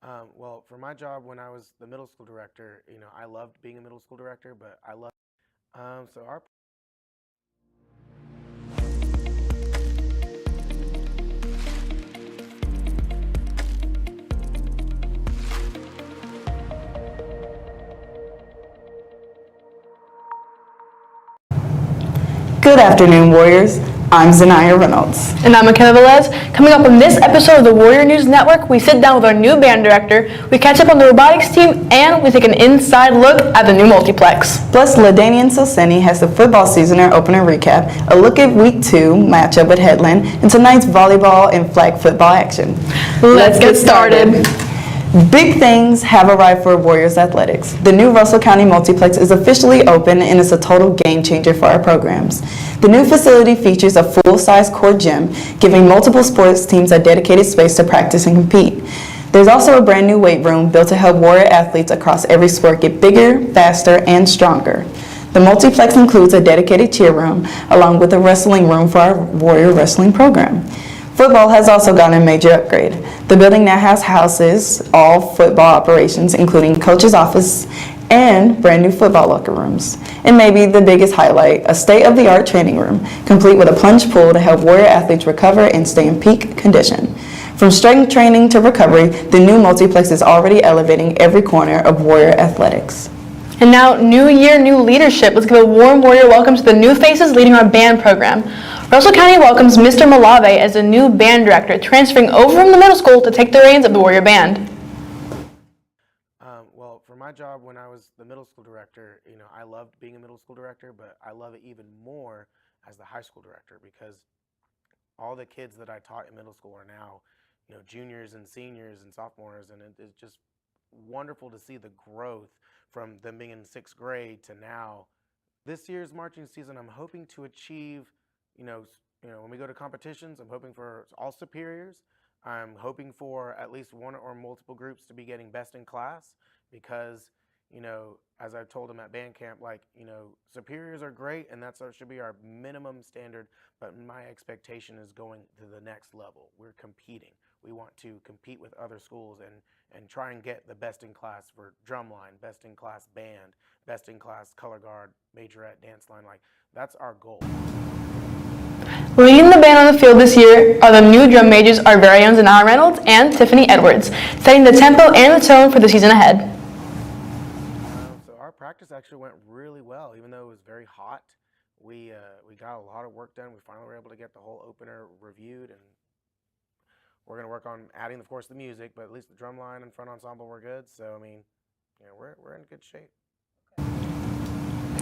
Well, for my job when I was the middle school director, I loved being a middle school director, but I love. So our Good afternoon, Warriors. I'm Zanaya Reynolds. And I'm McKenna Velez. Coming up on this episode of the Warrior News Network, we sit down with our new band director, we catch up on the robotics team, and we take an inside look at the new Multiplex. Plus, LaDainian Soseni has the football season opener recap, a look at Week 2 matchup with Headland, and tonight's volleyball and flag football action. Let's get started. Big things have arrived for Warriors Athletics. The new Russell County Multiplex is officially open and is a total game changer for our programs. The new facility features a full-size court gym, giving multiple sports teams a dedicated space to practice and compete. There's also a brand new weight room built to help Warrior athletes across every sport get bigger, faster, and stronger. The Multiplex includes a dedicated cheer room, along with a wrestling room for our Warrior wrestling program. Football has also gotten a major upgrade. The building now houses all football operations, including coach's office and brand new football locker rooms. And maybe the biggest highlight, a state-of-the-art training room, complete with a plunge pool to help Warrior athletes recover and stay in peak condition. From strength training to recovery, the new Multiplex is already elevating every corner of Warrior athletics. And now, new year, new leadership. Let's give a warm Warrior welcome to the new faces leading our band program. Russell County welcomes Mr. Malave as the new band director, transferring over from the middle school to take the reins of the Warrior Band. Well, for my job when I was the middle school director, I loved being a middle school director, but I love it even more as the high school director because all the kids that I taught in middle school are now, juniors and seniors and sophomores, and it's just wonderful to see the growth from them being in sixth grade to now. This year's marching season, I'm hoping to achieve, when we go to competitions, I'm hoping for all superiors. I'm hoping for at least one or multiple groups to be getting best in class because, as I told them at band camp, superiors are great and should be our minimum standard, but my expectation is going to the next level. We're competing. We want to compete with other schools and try and get the best in class for drumline, best in class band, best in class color guard, majorette, dance line. That's our goal. Leading the band on the field this year are the new drum majors, our very own Zanaya Reynolds and Tiffany Edwards, setting the tempo and the tone for the season ahead. So our practice actually went really well, even though it was very hot. We got a lot of work done. We finally were able to get the whole opener reviewed, and we're going to work on adding, of course, the music, but at least the drum line and front ensemble were good. So, we're in good shape.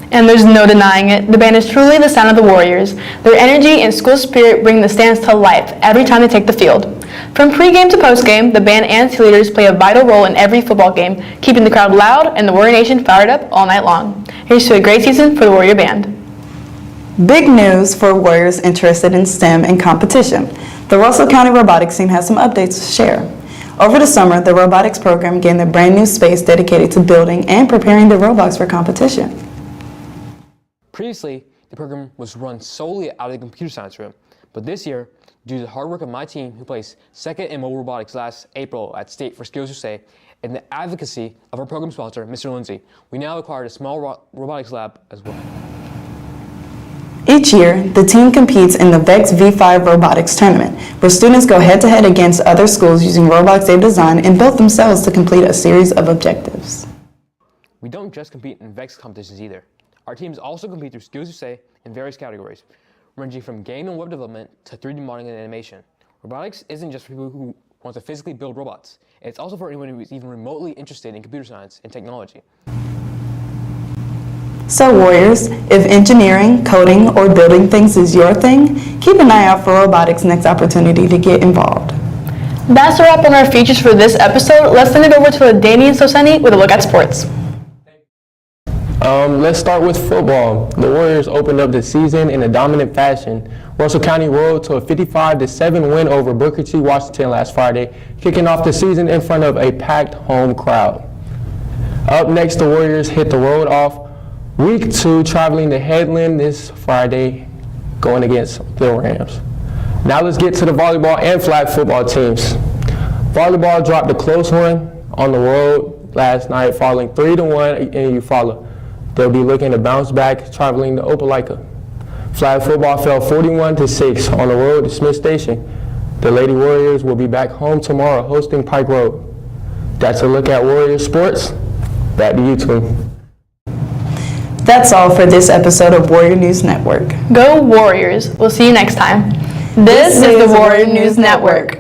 And there's no denying it, the band is truly the sound of the Warriors. Their energy and school spirit bring the stands to life every time they take the field. From pregame to postgame, the band and cheerleaders play a vital role in every football game, keeping the crowd loud and the Warrior Nation fired up all night long. Here's to a great season for the Warrior Band. Big news for Warriors interested in STEM and competition. The Russell County Robotics team has some updates to share. Over the summer, the robotics program gained a brand new space dedicated to building and preparing the robots for competition. Previously, the program was run solely out of the computer science room, but this year, due to the hard work of my team who placed second in mobile robotics last April at State for Skills USA, and the advocacy of our program sponsor, Mr. Lindsay, we now acquired a small robotics lab as well. Each year, the team competes in the VEX V5 Robotics Tournament, where students go head-to-head against other schools using robots they've designed and built themselves to complete a series of objectives. We don't just compete in VEX competitions either. Our teams also compete through Skills USA in various categories, ranging from game and web development to 3D modeling and animation. Robotics isn't just for people who want to physically build robots. It's also for anyone who is even remotely interested in computer science and technology. So Warriors, if engineering, coding, or building things is your thing, keep an eye out for robotics' next opportunity to get involved. That's a wrap on our features for this episode. Let's send it over to LaDainian Soseni with a look at sports. Let's start with football. The Warriors opened up the season in a dominant fashion. Russell County rolled to a 55-7 win over Booker T. Washington last Friday, kicking off the season in front of a packed home crowd. Up next, the Warriors hit the road off Week 2, traveling to Headland this Friday, going against the Rams. Now let's get to the volleyball and flag football teams. Volleyball dropped a close one on the road last night, falling 3-1 in Eufaula. They'll be looking to bounce back, traveling to Opelika. Flag football fell 41-6 on the road to Smith Station. The Lady Warriors will be back home tomorrow hosting Pike Road. That's a look at Warriors sports. Back to you, Tim. That's all for this episode of Warrior News Network. Go Warriors. We'll see you next time. This is the Warrior News Network.